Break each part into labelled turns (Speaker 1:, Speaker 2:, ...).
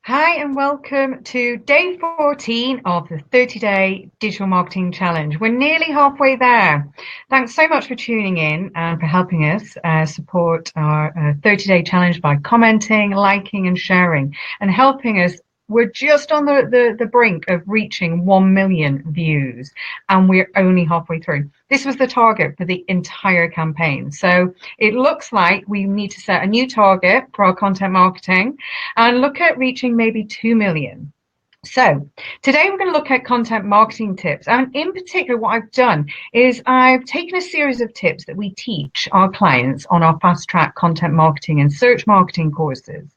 Speaker 1: Hi, and welcome to day 14 of the 30-day digital marketing challenge. We're nearly halfway there. Thanks so much for tuning in and for helping us support our 30-day challenge by commenting, liking, and sharing, and helping us. We're just on the brink of reaching 1 million views, and we're only halfway through. This was the target for the entire campaign. So it looks like we need to set a new target for our content marketing and look at reaching maybe 2 million. So today we're going to look at content marketing tips. And in particular, what I've done is I've taken a series of tips that we teach our clients on our fast track content marketing and search marketing courses.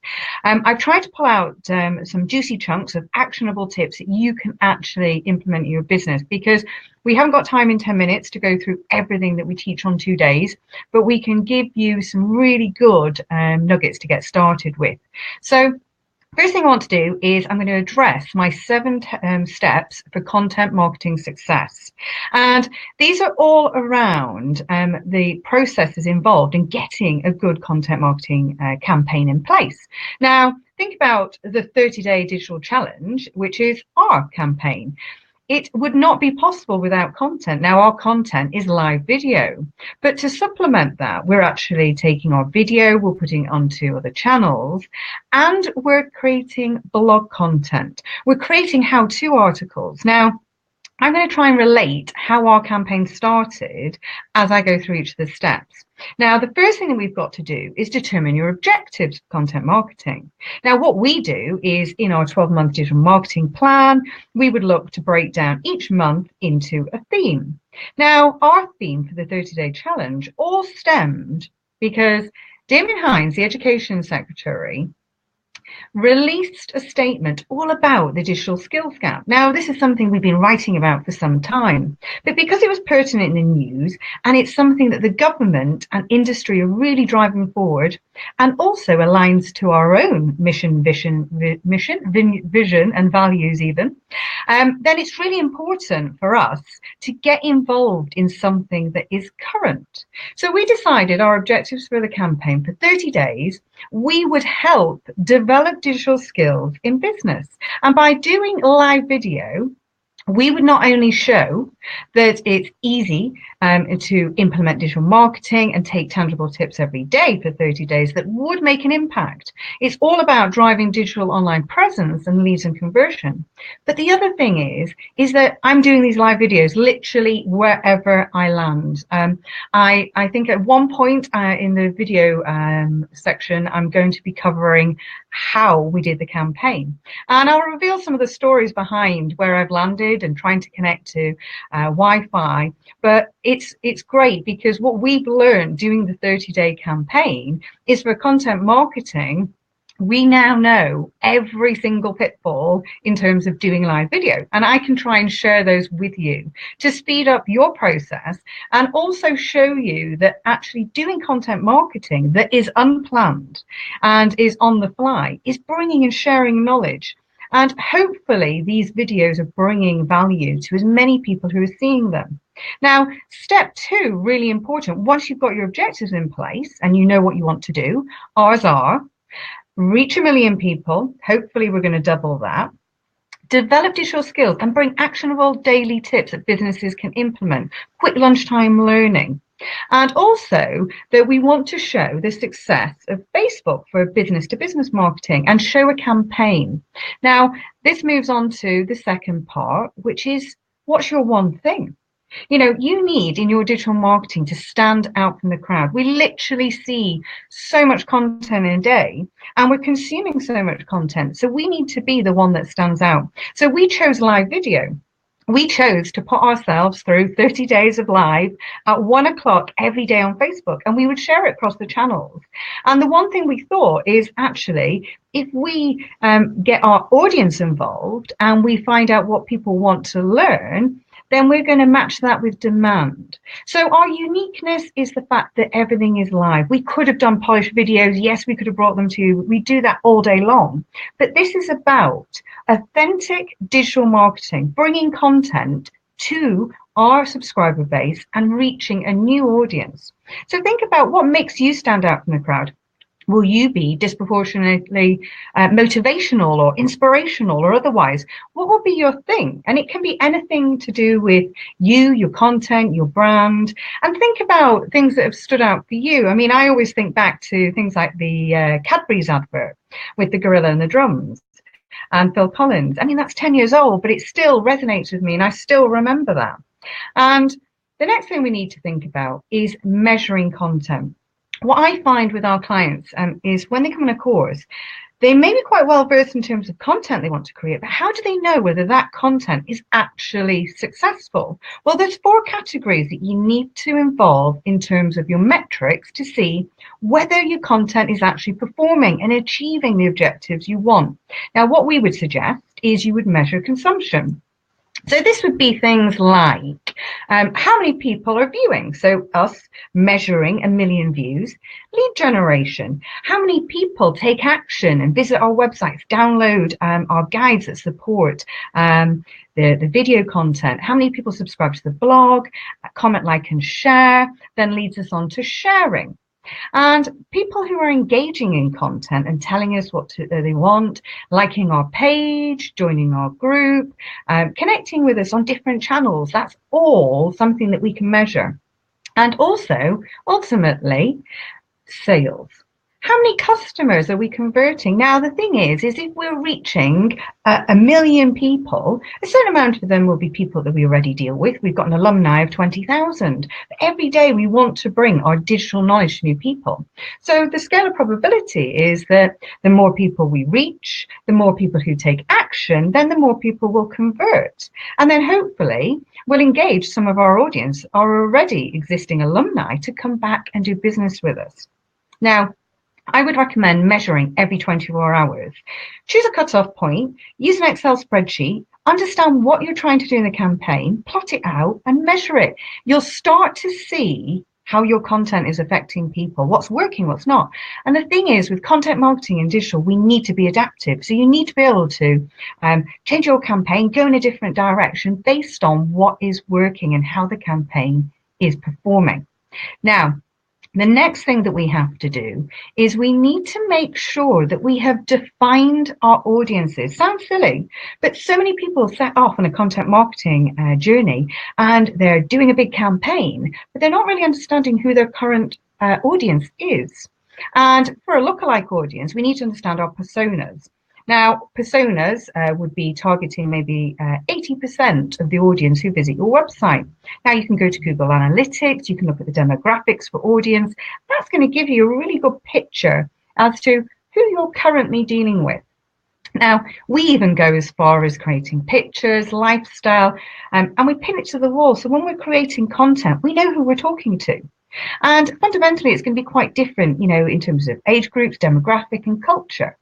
Speaker 1: I've tried to pull out some juicy chunks of actionable tips that you can actually implement in your business, because we haven't got time in 10 minutes to go through everything that we teach on 2 days, but we can give you some really good nuggets to get started with. So first thing I want to do is I'm going to address my 7 steps for content marketing success. And these are all around the processes involved in getting a good content marketing campaign in place. Now, think about the 30-day digital challenge, which is our campaign. It would not be possible without content. Now, our content is live video, but to supplement that, we're actually taking our video, we're putting it onto other channels, and we're creating blog content. We're creating how-to articles. Now, I'm going to try and relate how our campaign started as I go through each of the steps. Now, the first thing that we've got to do is determine your objectives for content marketing. Now, what we do is in our 12-month digital marketing plan, we would look to break down each month into a theme. Now, our theme for the 30-day challenge all stemmed because Damien Hines, the Education Secretary, released a statement all about the digital skills gap. Now, this is something we've been writing about for some time, but because it was pertinent in the news and it's something that the government and industry are really driving forward and also aligns to our own vision, and values even, then it's really important for us to get involved in something that is current. So we decided our objectives for the campaign for 30 days, we would help develop digital skills in business. And by doing live video, we would not only show that it's easy to implement digital marketing and take tangible tips every day for 30 days that would make an impact. It's all about driving digital online presence and leads and conversion. But the other thing is that I'm doing these live videos literally wherever I land. I think at one point in the video section, I'm going to be covering how we did the campaign. And I'll reveal some of the stories behind where I've landed and trying to connect to Wi-Fi. But it's great because what we've learned doing the 30-day campaign is for content marketing, we now know every single pitfall in terms of doing live video. And I can try and share those with you to speed up your process and also show you that actually doing content marketing that is unplanned and is on the fly is bringing and sharing knowledge. And hopefully these videos are bringing value to as many people who are seeing them. Now, step 2, really important. Once you've got your objectives in place and you know what you want to do, ours are reach 1 million people. Hopefully we're going to double that. Develop digital skills and bring actionable daily tips that businesses can implement. Quick lunchtime learning. And also that we want to show the success of Facebook for business to business marketing and show a campaign. Now, this moves on to the second part, which is what's your one thing? You know, you need in your digital marketing to stand out from the crowd. We literally see so much content in a day and we're consuming so much content. So we need to be the one that stands out. So we chose live video. We chose to put ourselves through 30 days of live at 1 o'clock every day on Facebook, and we would share it across the channels. And the one thing we thought is actually, if we get our audience involved and we find out what people want to learn, then we're going to match that with demand. So our uniqueness is the fact that everything is live. We could have done polished videos. Yes, we could have brought them to you. We do that all day long. But this is about authentic digital marketing, bringing content to our subscriber base and reaching a new audience. So think about what makes you stand out from the crowd. will you be disproportionately motivational or inspirational or otherwise? What will be your thing? And it can be anything to do with you, your content, your brand, and think about things that have stood out for you. I mean, I always think back to things like the Cadbury's advert with the gorilla and the drums and Phil Collins. I mean, that's 10 years old, but it still resonates with me and I still remember that. And the next thing we need to think about is measuring content. What I find with our clients is when they come in a course, they may be quite well versed in terms of content they want to create, but how do they know whether that content is actually successful? Well, there's 4 categories that you need to involve in terms of your metrics to see whether your content is actually performing and achieving the objectives you want. Now, what we would suggest is you would measure consumption. So this would be things like how many people are viewing. So us measuring 1 million views. Lead generation. How many people take action and visit our websites, download our guides that support the video content. How many people subscribe to the blog, comment, like, and share, then leads us on to sharing. And people who are engaging in content and telling us what they want, liking our page, joining our group, connecting with us on different channels, that's all something that we can measure. And also, ultimately, sales. How many customers are we converting? Now, the thing is if we're reaching 1 million people, a certain amount of them will be people that we already deal with. We've got an alumni of 20,000. Every day we want to bring our digital knowledge to new people. So the scale of probability is that the more people we reach, the more people who take action, then the more people will convert. And then hopefully we'll engage some of our audience, our already existing alumni, to come back and do business with us. Now, I would recommend measuring every 24 hours. Choose a cutoff point, use an Excel spreadsheet, understand what you're trying to do in the campaign, plot it out and measure it. You'll start to see how your content is affecting people, what's working, what's not. And the thing is, with content marketing and digital, we need to be adaptive. So you need to be able to change your campaign, go in a different direction based on what is working and how the campaign is performing. Now, the next thing that we have to do is we need to make sure that we have defined our audiences. Sounds silly, but so many people set off on a content marketing journey and they're doing a big campaign, but they're not really understanding who their current audience is. And for a lookalike audience, we need to understand our personas. Now, personas would be targeting maybe 80% of the audience who visit your website. Now, you can go to Google Analytics, you can look at the demographics for audience. That's going to give you a really good picture as to who you're currently dealing with. Now, we even go as far as creating pictures, lifestyle, and we pin it to the wall. So when we're creating content, we know who we're talking to. And fundamentally, it's going to be quite different, you know, in terms of age groups, demographic, and culture.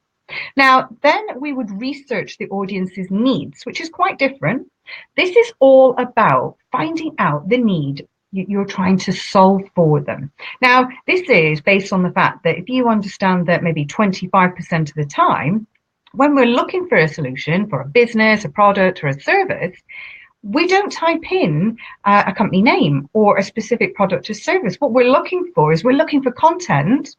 Speaker 1: Now, then we would research the audience's needs, which is quite different. This is all about finding out the need you're trying to solve for them. Now, this is based on the fact that if you understand that maybe 25% of the time, when we're looking for a solution for a business, a product, or a service, we don't type in a company name or a specific product or service. What we're looking for is we're looking for content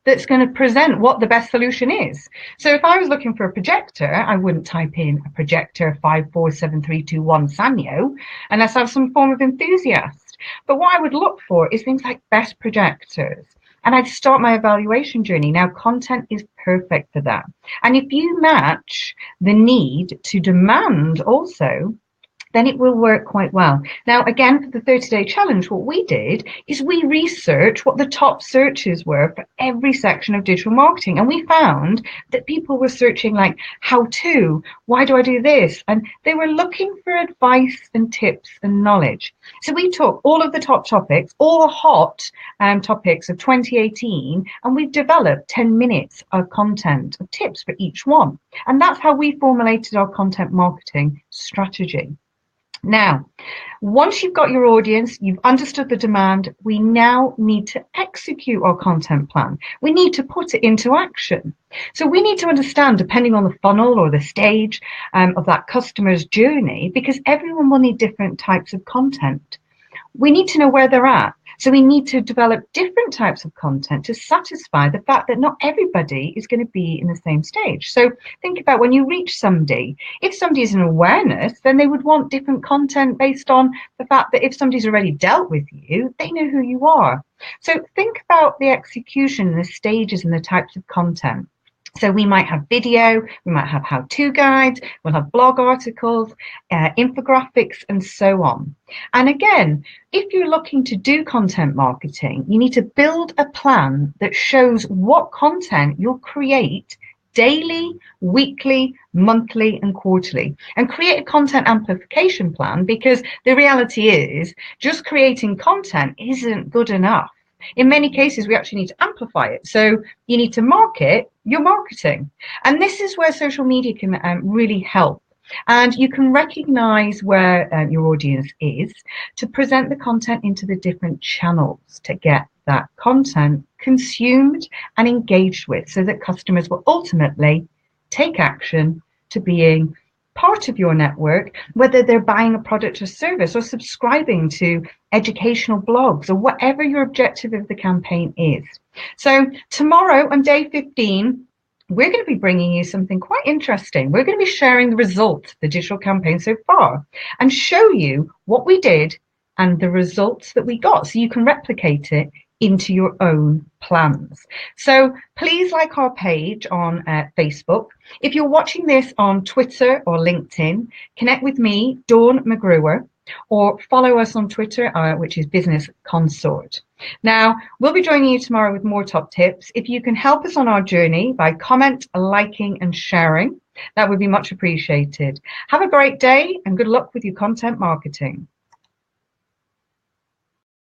Speaker 1: that's going to present what the best solution is. So if I was looking for a projector, I wouldn't type in a projector 547321 Sanyo unless I have some form of enthusiast. But what I would look for is things like best projectors. And I'd start my evaluation journey. Now, content is perfect for that. And if you match the need to demand also, then it will work quite well. Now, again, for the 30-day challenge, what we did is we researched what the top searches were for every section of digital marketing. And we found that people were searching like, how to, why do I do this? And they were looking for advice and tips and knowledge. So we took all of the top topics, all the hot topics of 2018, and we've developed 10 minutes of content, of tips for each one. And that's how we formulated our content marketing strategy. Now, once you've got your audience, you've understood the demand, we now need to execute our content plan. We need to put it into action. So we need to understand, depending on the funnel or the stage of that customer's journey, because everyone will need different types of content. We need to know where they're at. So we need to develop different types of content to satisfy the fact that not everybody is going to be in the same stage. So think about when you reach somebody, if somebody is in awareness, then they would want different content based on the fact that if somebody's already dealt with you, they know who you are. So think about the execution, the stages and the types of content. So we might have video, we might have how-to guides, we'll have blog articles, infographics, and so on. And again, if you're looking to do content marketing, you need to build a plan that shows what content you'll create daily, weekly, monthly, and quarterly, and create a content amplification plan, because the reality is just creating content isn't good enough. In many cases, we actually need to amplify it. So you need to market your marketing. And this is where social media can really help. And you can recognize where your audience is to present the content into the different channels to get that content consumed and engaged with, so that customers will ultimately take action to being part of your network, whether they're buying a product or service or subscribing to educational blogs or whatever your objective of the campaign is. So tomorrow on day 15, we're going to be bringing you something quite interesting. We're going to be sharing the results of the digital campaign so far and show you what we did and the results that we got, so you can replicate it into your own plans. So please like our page on Facebook. If you're watching this on Twitter or LinkedIn, connect with me, Dawn McGruer, or follow us on Twitter, which is Business Consort. Now, we'll be joining you tomorrow with more top tips. If you can help us on our journey by comment, liking, and sharing, that would be much appreciated. Have a great day and good luck with your content marketing.